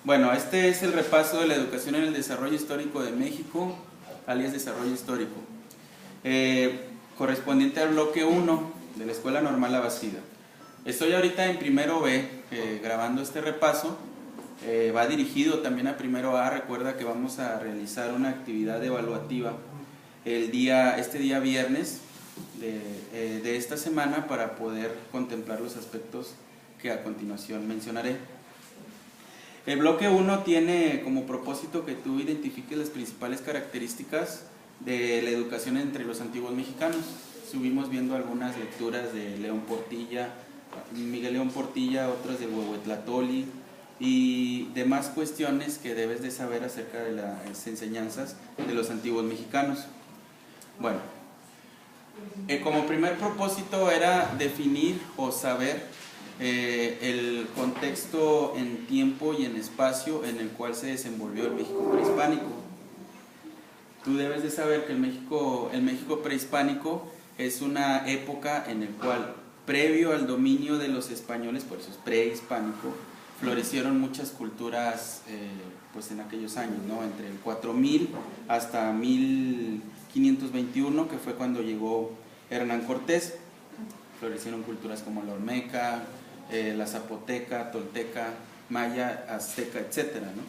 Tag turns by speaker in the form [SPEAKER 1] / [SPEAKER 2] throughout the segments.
[SPEAKER 1] Bueno, este es el repaso de la educación en el desarrollo histórico de México, alias desarrollo histórico, correspondiente al bloque 1 de la Escuela Normal La Bastida. Estoy ahorita en primero B grabando este repaso, va dirigido también a primero A. Recuerda que vamos a realizar una actividad evaluativa este día viernes de esta semana para poder contemplar los aspectos que a continuación mencionaré. El bloque 1 tiene como propósito que tú identifiques las principales características de la educación entre los antiguos mexicanos. Estuvimos viendo algunas lecturas de Miguel León Portilla, otras de Huehuetlatoli y demás cuestiones que debes de saber acerca de las enseñanzas de los antiguos mexicanos. Bueno, como primer propósito era definir o saber el contexto en tiempo y en espacio en el cual se desenvolvió el México prehispánico. Tú debes de saber que el México prehispánico es una época en el cual, previo al dominio de los españoles, por eso es prehispánico, florecieron muchas culturas pues en aquellos años, ¿no? Entre el 4000 hasta 1521, que fue cuando llegó Hernán Cortés. Florecieron culturas como la olmeca, la zapoteca, tolteca, maya, azteca, etc., ¿no?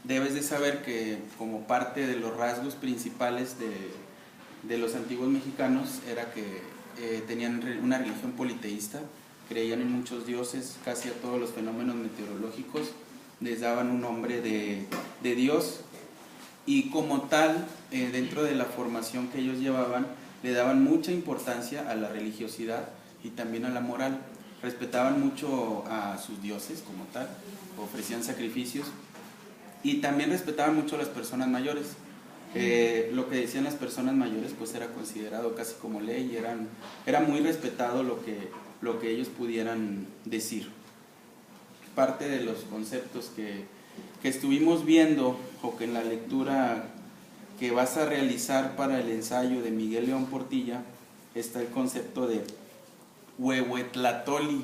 [SPEAKER 1] Debes de saber que como parte de los rasgos principales de los antiguos mexicanos era que tenían una religión politeísta, creían en muchos dioses, casi a todos los fenómenos meteorológicos les daban un nombre de Dios, y como tal, dentro de la formación que ellos llevaban, le daban mucha importancia a la religiosidad y también a la moral. Respetaban mucho a sus dioses como tal, ofrecían sacrificios y también respetaban mucho a las personas mayores. Lo que decían las personas mayores pues era considerado casi como ley y era muy respetado lo que ellos pudieran decir. Parte de los conceptos que estuvimos viendo o que en la lectura que vas a realizar para el ensayo de Miguel León Portilla está el concepto de Huehuetlatoli,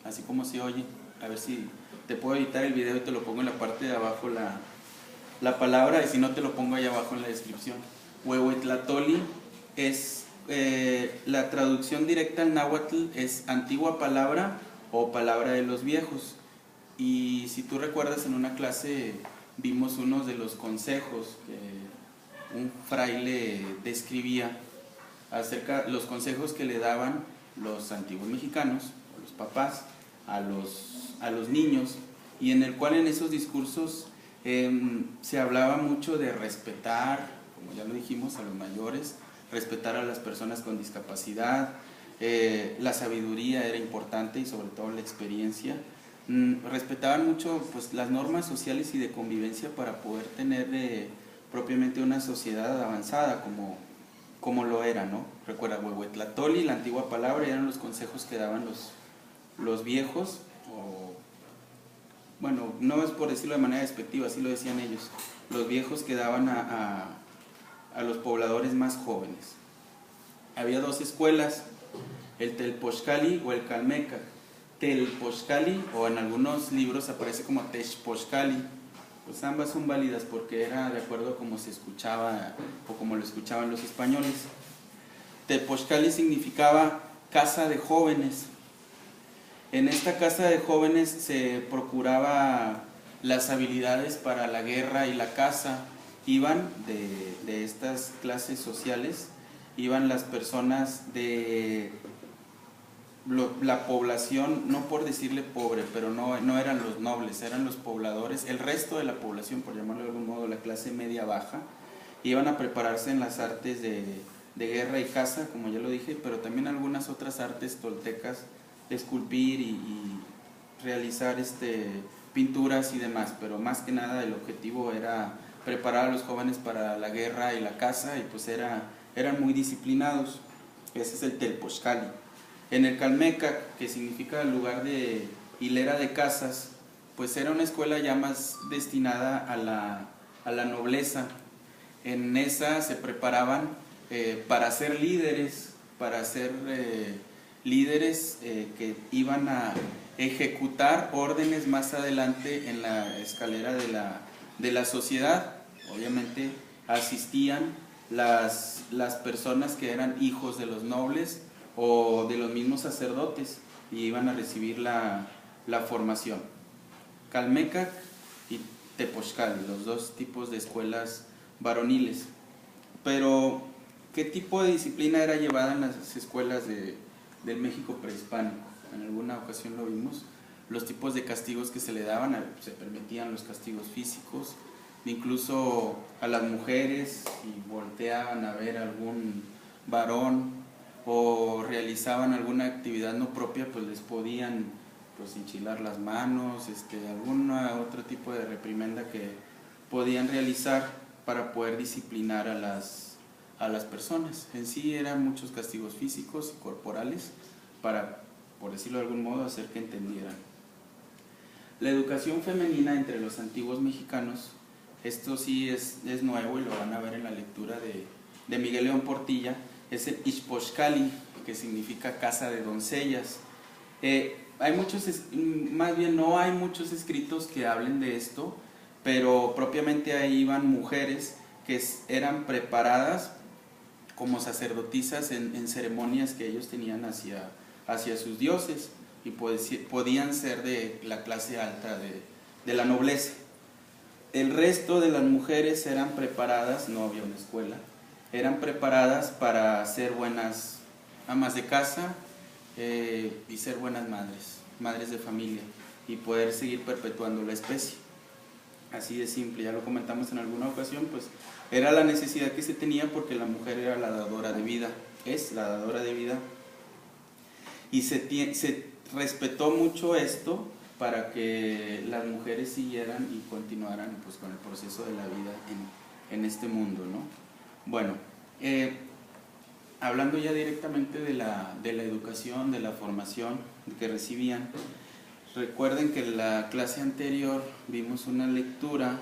[SPEAKER 1] así como se oye. A ver si te puedo editar el video y te lo pongo en la parte de abajo la palabra, y si no te lo pongo ahí abajo en la descripción. Huehuetlatoli es la traducción directa al náhuatl, es antigua palabra o palabra de los viejos. Y si tú recuerdas, en una clase vimos unos de los consejos que un fraile describía acerca de los consejos que le daban los antiguos mexicanos, o los papás, a los niños, y en el cual en esos discursos se hablaba mucho de respetar, como ya lo dijimos, a los mayores, respetar a las personas con discapacidad, la sabiduría era importante y sobre todo la experiencia. Respetaban mucho pues las normas sociales y de convivencia para poder tener propiamente una sociedad avanzada como lo era, ¿no? Recuerda, Huehuetlatoli, la antigua palabra, eran los consejos que daban los viejos, o bueno, no es por decirlo de manera despectiva, así lo decían ellos, los viejos que daban a los pobladores más jóvenes. Había dos escuelas, el Telpochcali o el Calmeca. Telpochcali, o en algunos libros aparece como Techpochcali, pues ambas son válidas porque era de acuerdo a cómo se escuchaba o como lo escuchaban los españoles. Telpochcali significaba casa de jóvenes. En esta casa de jóvenes se procuraba las habilidades para la guerra y la caza. Iban de estas clases sociales, iban las personas de la población, no por decirle pobre, pero no eran los nobles, eran los pobladores, el resto de la población, por llamarlo de algún modo, la clase media baja, iban a prepararse en las artes de guerra y caza, como ya lo dije, pero también algunas otras artes toltecas, esculpir y realizar pinturas y demás, pero más que nada el objetivo era preparar a los jóvenes para la guerra y la caza, y pues eran muy disciplinados. Ese es el Telpochcali. En el Calmeca, que significa lugar de hilera de casas, pues era una escuela ya más destinada a la nobleza. En esa se preparaban para ser líderes, que iban a ejecutar órdenes más adelante en la escalera de la sociedad. Obviamente asistían las personas que eran hijos de los nobles o de los mismos sacerdotes y iban a recibir la formación. Calmecac y Tepochcali, los dos tipos de escuelas varoniles. Pero, ¿qué tipo de disciplina era llevada en las escuelas del México prehispánico? En alguna ocasión lo vimos. Los tipos de castigos que se le daban, se permitían los castigos físicos, incluso a las mujeres, si volteaban a ver algún varón o realizaban alguna actividad no propia, pues les podían pues enchilar las manos, algún otro tipo de reprimenda que podían realizar para poder disciplinar a las personas. En sí eran muchos castigos físicos y corporales para, por decirlo de algún modo, hacer que entendieran. La educación femenina entre los antiguos mexicanos, esto sí es nuevo y lo van a ver en la lectura de Miguel León Portilla, es el Ixpoxcali, que significa casa de doncellas. Hay muchos, más bien no hay muchos escritos que hablen de esto, pero propiamente ahí iban mujeres que eran preparadas como sacerdotisas en ceremonias que ellos tenían hacia sus dioses y podían ser de la clase alta de la nobleza. El resto de las mujeres eran preparadas, no había una escuela, eran preparadas para ser buenas amas de casa y ser buenas madres de familia y poder seguir perpetuando la especie. Así de simple, ya lo comentamos en alguna ocasión, pues era la necesidad que se tenía porque la mujer era la dadora de vida, es la dadora de vida. Y se respetó mucho esto para que las mujeres siguieran y continuaran pues con el proceso de la vida en este mundo, ¿no? Bueno, hablando ya directamente de la educación, de la formación que recibían, recuerden que en la clase anterior vimos una lectura,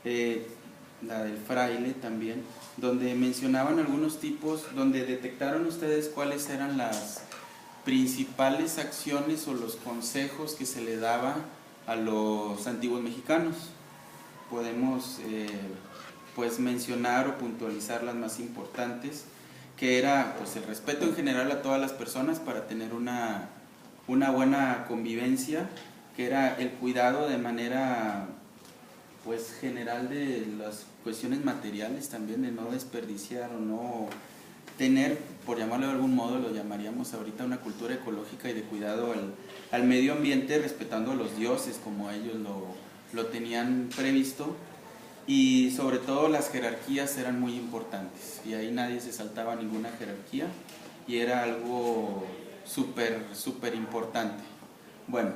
[SPEAKER 1] la del fraile también, donde mencionaban algunos tipos, donde detectaron ustedes cuáles eran las principales acciones o los consejos que se le daba a los antiguos mexicanos. Podemos pues mencionar o puntualizar las más importantes, que era pues el respeto en general a todas las personas para tener una buena convivencia, que era el cuidado de manera pues general de las cuestiones materiales también, de no desperdiciar o no tener, por llamarlo de algún modo, lo llamaríamos ahorita una cultura ecológica y de cuidado al medio ambiente, respetando a los dioses como ellos lo tenían previsto. Y sobre todo las jerarquías eran muy importantes y ahí nadie se saltaba ninguna jerarquía y era algo súper importante. Bueno,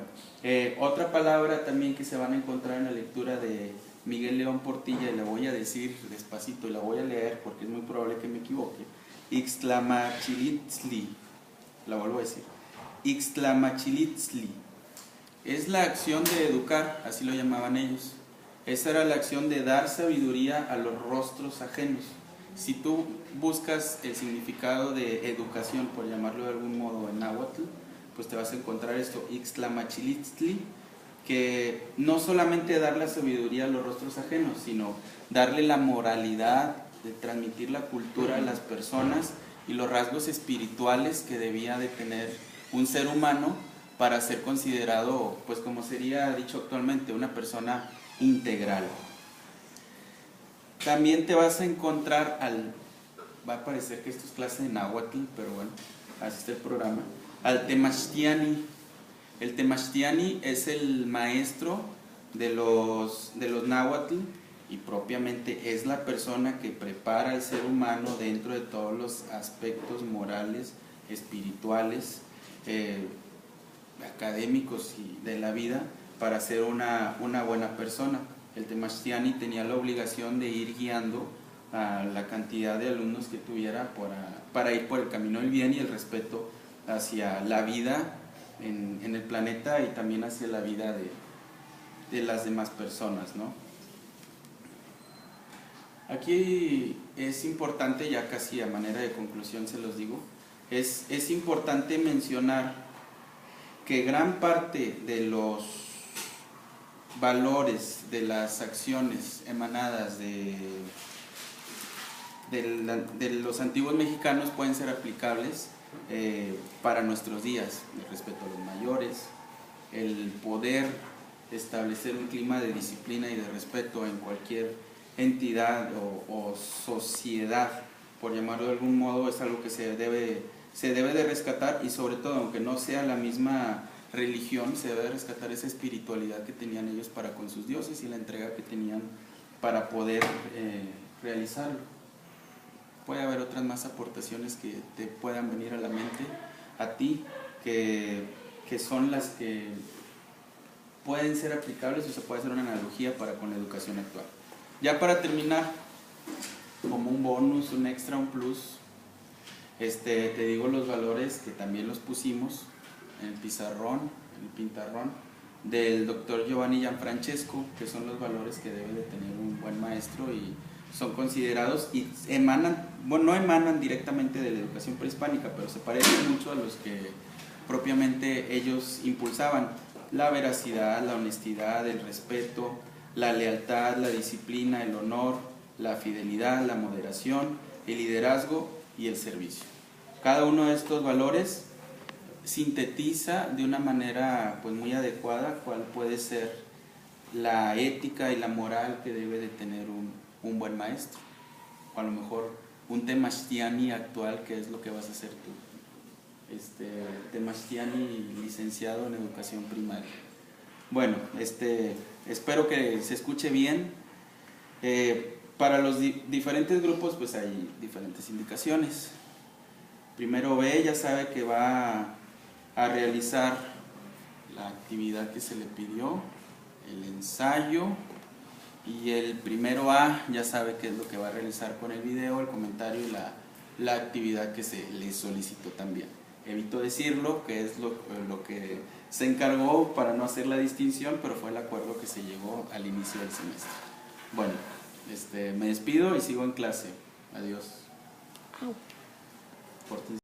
[SPEAKER 1] otra palabra también que se van a encontrar en la lectura de Miguel León Portilla, y la voy a decir despacito y la voy a leer porque es muy probable que me equivoque. Ixtlamachilitzli, la vuelvo a decir, Ixtlamachilitzli, es la acción de educar, así lo llamaban ellos. Esa era la acción de dar sabiduría a los rostros ajenos. Si tú buscas el significado de educación, por llamarlo de algún modo en náhuatl, pues te vas a encontrar esto, Ixtlamachilitzli, que no solamente dar la sabiduría a los rostros ajenos, sino darle la moralidad, de transmitir la cultura a las personas y los rasgos espirituales que debía de tener un ser humano para ser considerado, pues como sería dicho actualmente, una persona integral. También te vas a encontrar va a parecer que esto es clase de náhuatl, pero bueno, así está el programa, al Temachtiani. El Temachtiani es el maestro de los náhuatl y propiamente es la persona que prepara al ser humano dentro de todos los aspectos morales, espirituales, académicos y de la vida para ser una buena persona. El Temachtiani tenía la obligación de ir guiando a la cantidad de alumnos que tuviera para ir por el camino del bien y el respeto hacia la vida en el planeta y también hacia la vida de las demás personas, ¿no? Aquí es importante, ya casi a manera de conclusión se los digo, es importante mencionar que gran parte de los valores, de las acciones emanadas de los antiguos mexicanos pueden ser aplicables para nuestros días: el respeto a los mayores, el poder establecer un clima de disciplina y de respeto en cualquier entidad o sociedad, por llamarlo de algún modo, es algo que se debe de rescatar, y sobre todo, aunque no sea la misma religión, se debe de rescatar esa espiritualidad que tenían ellos para con sus dioses y la entrega que tenían para poder realizarlo. Puede haber otras más aportaciones que te puedan venir a la mente a ti, que son las que pueden ser aplicables, o se puede hacer una analogía para con la educación actual. Ya para terminar, como un bonus, un extra, un plus, te digo los valores que también los pusimos en el pizarrón, en el pintarrón, del doctor Giovanni Gianfrancesco, que son los valores que debe de tener un buen maestro y son considerados y emanan, bueno, no emanan directamente de la educación prehispánica, pero se parecen mucho a los que propiamente ellos impulsaban: la veracidad, la honestidad, el respeto, la lealtad, la disciplina, el honor, la fidelidad, la moderación, el liderazgo y el servicio. Cada uno de estos valores sintetiza de una manera pues muy adecuada cuál puede ser la ética y la moral que debe de tener un buen maestro, o a lo mejor un Temachtiani actual, que es lo que vas a hacer tú, Temachtiani licenciado en educación primaria. Bueno, espero que se escuche bien. Para los diferentes grupos pues hay diferentes indicaciones. Primero B ya sabe que va a realizar la actividad que se le pidió, el ensayo, y el primero A ya sabe qué es lo que va a realizar con el video, el comentario y la actividad que se le solicitó también. Evito decirlo, que es lo que se encargó para no hacer la distinción, pero fue el acuerdo que se llegó al inicio del semestre. Bueno, me despido y sigo en clase. Adiós.